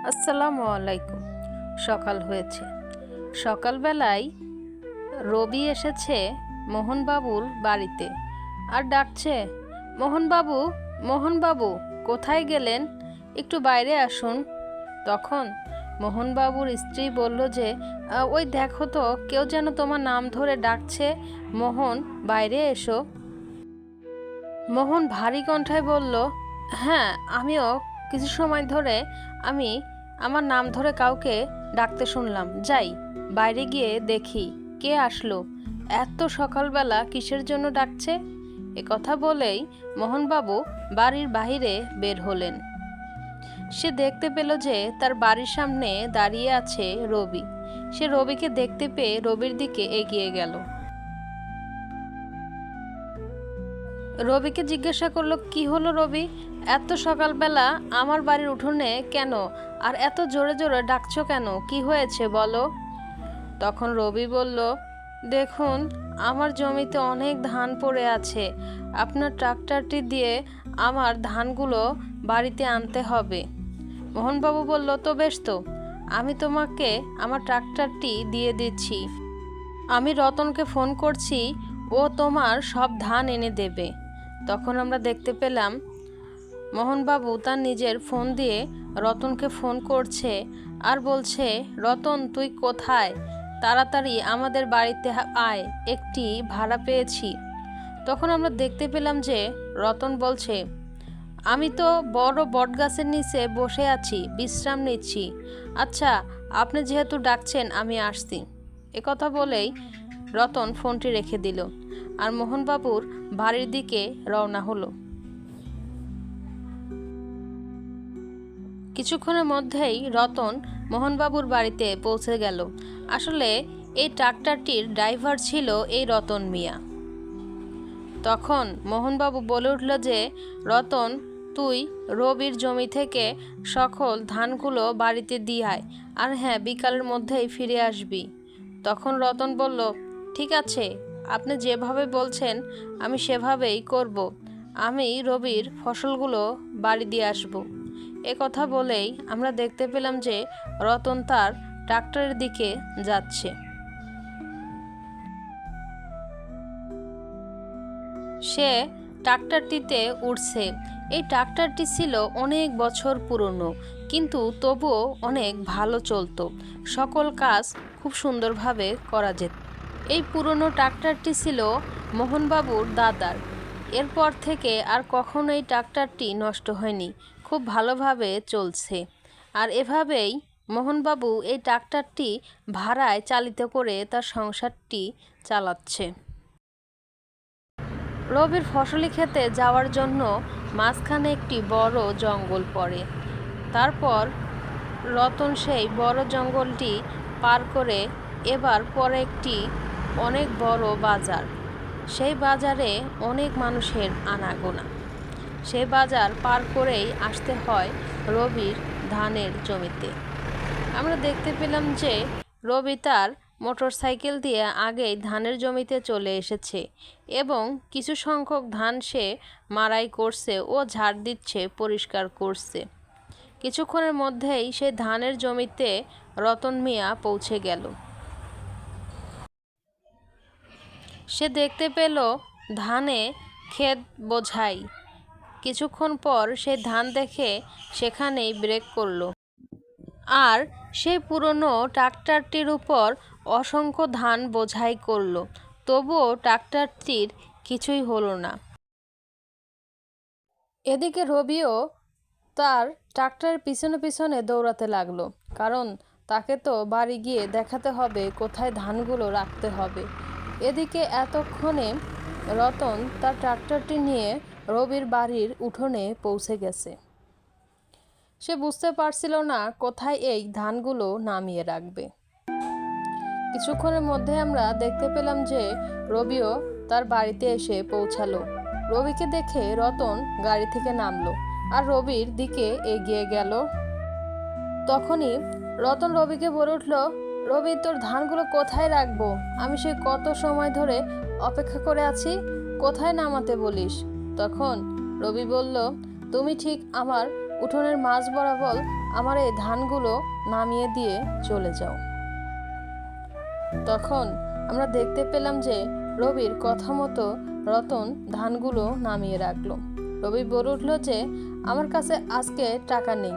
আসসালামু আলাইকুম। সকাল হয়েছে। সকালবেলায় রবি এসেছে মোহনবাবুর বাড়িতে আর ডাকছে, মোহনবাবু, মোহনবাবু, কোথায় গেলেন? একটু বাইরে আসুন। তখন মোহনবাবুর স্ত্রী বলল যে, ওই দেখো তো, কেউ যেন তোমার নাম ধরে ডাকছে, মোহন, বাইরে এসো। মোহন ভারী কণ্ঠায় বলল, হ্যাঁ, আমিও কিছু সময় ধরে আমি আমার নাম ধরে কাউকে ডাকতে শুনলাম। যাই, বাইরে গিয়ে দেখি কে আসলো, এত সকালবেলা কিসের জন্য ডাকছে। কথা বলেই মোহনবাবু বাড়ির বাহিরে বের হলেন। সে দেখতে পেল যে তার বাড়ির সামনে দাঁড়িয়ে আছে রবি। সে রবিকে দেখতে পেয়ে রবির দিকে এগিয়ে গেল। রবিকে জিজ্ঞাসা করলো, কি হলো রবি, এত সকালবেলা আমার বাড়ির উঠোনে কেন, আর এত জোরে জোরে ডাকছো কেন, কি হয়েছে বলো? তখন রবি বলল, দেখুন, আমার জমিতে অনেক ধান পড়ে আছে, আপনার ট্রাক্টরটি দিয়ে আমার ধানগুলো বাড়িতে আনতে হবে। মোহনবাবু বলল, তো বেশ, তো আমি তোমাকে আমার ট্রাক্টরটি দিয়ে দিচ্ছি। আমি রতনকে ফোন করছি, ও তোমার সব ধান এনে দেবে। তখন আমরা দেখতে পেলাম মোহনবাবু তার নিজের ফোন দিয়ে রতনকে ফোন করছে আর বলছে, রতন, তুই কোথায়? তাড়াতাড়ি আমাদের বাড়িতে আয়, একটি ভাড়া পেয়েছি। তখন আমরা দেখতে পেলাম যে রতন বলছে, আমি তো বড় বটগাছের নিচে বসে আছি, বিশ্রাম নিচ্ছি। আচ্ছা, আপনি যেহেতু ডাকছেন, আমি আসছি। কথা বলেই রতন ফোনটি রেখে দিল আর মোহনবাবুর বাড়ির দিকে রওনা হলো। কিছুক্ষণের মধ্যেই রতন মোহনবাবুর বাড়িতে পৌঁছে গেল। আসলে এই ট্রাক্টরটির ড্রাইভার ছিল এই রতন মিয়া। তখন মোহনবাবু বলে উঠল যে, রতন, তুই রবির জমি থেকে সকল ধানগুলো বাড়িতে দিয়ে আয়, আর হ্যাঁ, বিকালের মধ্যেই ফিরে আসবি। তখন রতন বলল, ঠিক আছে, আপনি যেভাবে বলছেন আমি সেভাবেই করব। আমি রবির ফসলগুলো বাড়ি দিয়ে আসব। কথা বলেই আমরা দেখতে পেলাম যে রতন তার ট্রাক্টরের দিকে যাচ্ছে। সে ট্রাক্টরটিতে উঠছে। এই ট্রাক্টরটি ছিল অনেক বছর পুরনো, কিন্তু তবুও অনেক ভালো চলতো। সকল কাজ খুব সুন্দরভাবে করা যেত। এই পুরনো ট্রাক্টরটি ছিল মোহনবাবুর দাদার। এরপর থেকে আর কখনো এই ট্রাক্টরটি নষ্ট হয়নি, খুব ভালোভাবে চলছে। আর এভাবেই মোহনবাবু এই ট্রাক্টরটি ভাড়ায় চালিত করে তার সংসারটি চালাচ্ছে। রবির ফসলি ক্ষেতে যাওয়ার জন্য মাঝখানে একটি বড় জঙ্গল পড়ে। তারপর রতন সেই বড় জঙ্গলটি পার করে এবার পরে একটি অনেক বড় বাজার। সেই বাজারে অনেক মানুষের আনাগোনা। সেই বাজার পার করেই আসতে হয় রবির ধানের জমিতে। আমরা দেখতে পেলাম যে রবি তার মোটরসাইকেল দিয়ে আগেই ধানের জমিতে চলে এসেছে এবং কিছু সংখ্যক ধান সে মাড়াই করছে ও ঝাড় দিচ্ছে, পরিষ্কার করছে। কিছুক্ষণের মধ্যেই সে ধানের জমিতে রতন মিয়া পৌঁছে গেল। সে দেখতে পেল ধানে ক্ষেত বোঝাই। কিছুক্ষণ পর সে ধান দেখে সেখানেই ব্রেক করলো আর সেই পুরনো ট্রাক্টরটির উপর অসংখ্য ধান বোঝাই করলো। তবুও ট্রাক্টরটির কিছুই হলো না। এদিকে রবিও তার ট্রাক্টরের পিছনে পিছনে দৌড়াতে লাগলো, কারণ তাকে তো বাড়ি গিয়ে দেখাতে হবে কোথায় ধানগুলো রাখতে হবে। এদিকে এতক্ষণে রতন তার ট্রাক্টরটি নিয়ে রবির বাড়ির উঠোনে পৌঁছে গেছে। সে বুঝতে পারছিল না কোথায় এই ধানগুলো নামিয়ে রাখবে। কিছুক্ষণের মধ্যে আমরা দেখতে পেলাম যে রবিও তার বাড়িতে এসে পৌঁছালো। রবিকে দেখে রতন গাড়ি থেকে নামলো আর রবির দিকে এগিয়ে গেল। তখনই রতন রবিকে বলে উঠল, রবি, তোর ধানগুলো কোথায় রাখবো? আমি সে কত সময় ধরে অপেক্ষা করে আছি, কোথায় নামাতে বলিস? তখন রবি বলল, তুমি ঠিক আমার উঠোনের মাঝ বরাবর আমার এই ধানগুলো নামিয়ে দিয়ে চলে যাও। তখন আমরা দেখতে পেলাম যে রবির কথা মতো রতন ধানগুলো নামিয়ে রাখলো। রবি বলে উঠল যে আমার কাছে আজকে টাকা নেই,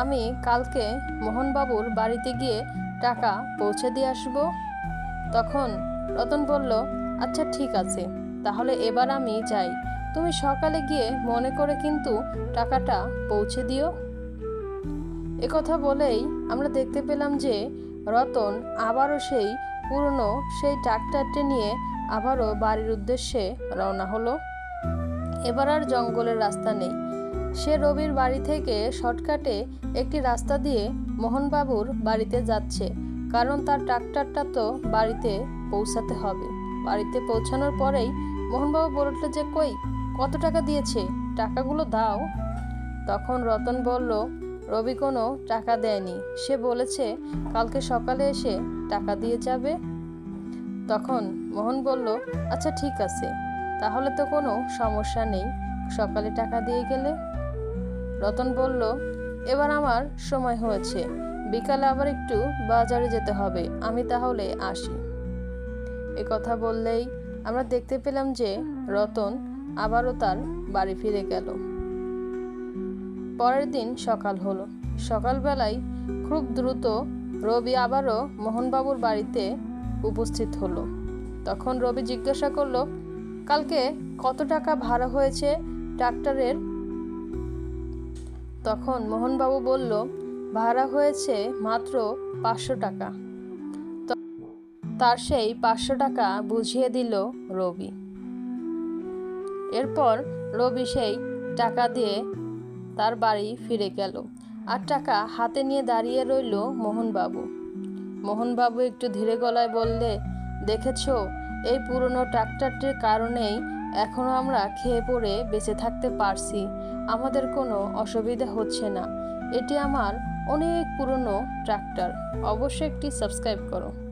আমি কালকে মোহনবাবুর বাড়িতে গিয়ে টাকা পৌঁছে দিয়ে আসব। তখন রতন বলল, আচ্ছা ঠিক আছে, তাহলে এবার আমি যাই, তুমি সকালে গিয়ে মনে করে কিন্তু টাকাটা পৌঁছে দিও। একথা বলেই আমরা দেখতে পেলাম যে রতন আবারও সেই পুরনো সেই ট্রাক্টরটি নিয়ে আবারও বাড়ির উদ্দেশ্যে রওনা হলো। এবার আর জঙ্গলের রাস্তা নেই, সে রবির বাড়ি থেকে শর্টকাটে একটি রাস্তা দিয়ে মোহনবাবুর বাড়িতে যাচ্ছে, কারণ তার ট্রাক্টরটা তো বাড়িতে পৌঁছাতে হবে। বাড়িতে পৌঁছানোর পরেই মোহনবাবু বলে উঠল যে কই, কত টাকা দিয়েছে, টাকাগুলো দাও। তখন রতন বলল, রবি কোনো টাকা দেয়নি, সে বলেছে কালকে সকালে এসে টাকা দিয়ে যাবে। তখন মোহন বলল, আচ্ছা ঠিক আছে, তাহলে তো কোনো সমস্যা নেই, সকালে টাকা দিয়ে গেলে। রতন বলল, এবার আমার সময় হয়েছে, বিকালে আবার একটু বাজারে যেতে হবে, আমি তাহলে আসি। এ কথা বললেই আমরা দেখতে পেলাম যে রতন আবারও তার বাড়ি ফিরে গেল। পরের দিন সকাল হলো। সকালবেলায় খুব দ্রুত রবি আবারও মোহনবাবুর বাড়িতে উপস্থিত হলো। তখন রবি জিজ্ঞাসা করলো, কালকে কত টাকা ভাড়া হয়েছে ট্রাক্টরের? তখন মোহনবাবু বলল, ভাড়া হয়েছে মাত্র 500 টাকা। তার সেই 500 টাকা বুঝিয়ে দিল রবি। এরপর রবি সেই টাকা দিয়ে তার বাড়ি ফিরে গেল, আর টাকা হাতে নিয়ে দাঁড়িয়ে রইল মোহনবাবু। মোহনবাবু একটু ধীরে গলায় বললে, দেখেছো, এই পুরনো ট্রাক্টরটির কারণেই এখনো আমরা খেয়ে পড়ে বেঁচে থাকতে পারছি, আমাদের কোনো অসুবিধা হচ্ছে না, এটি আমার অনেক পুরনো ট্রাক্টর। অবশ্যই একটি সাবস্ক্রাইব করো।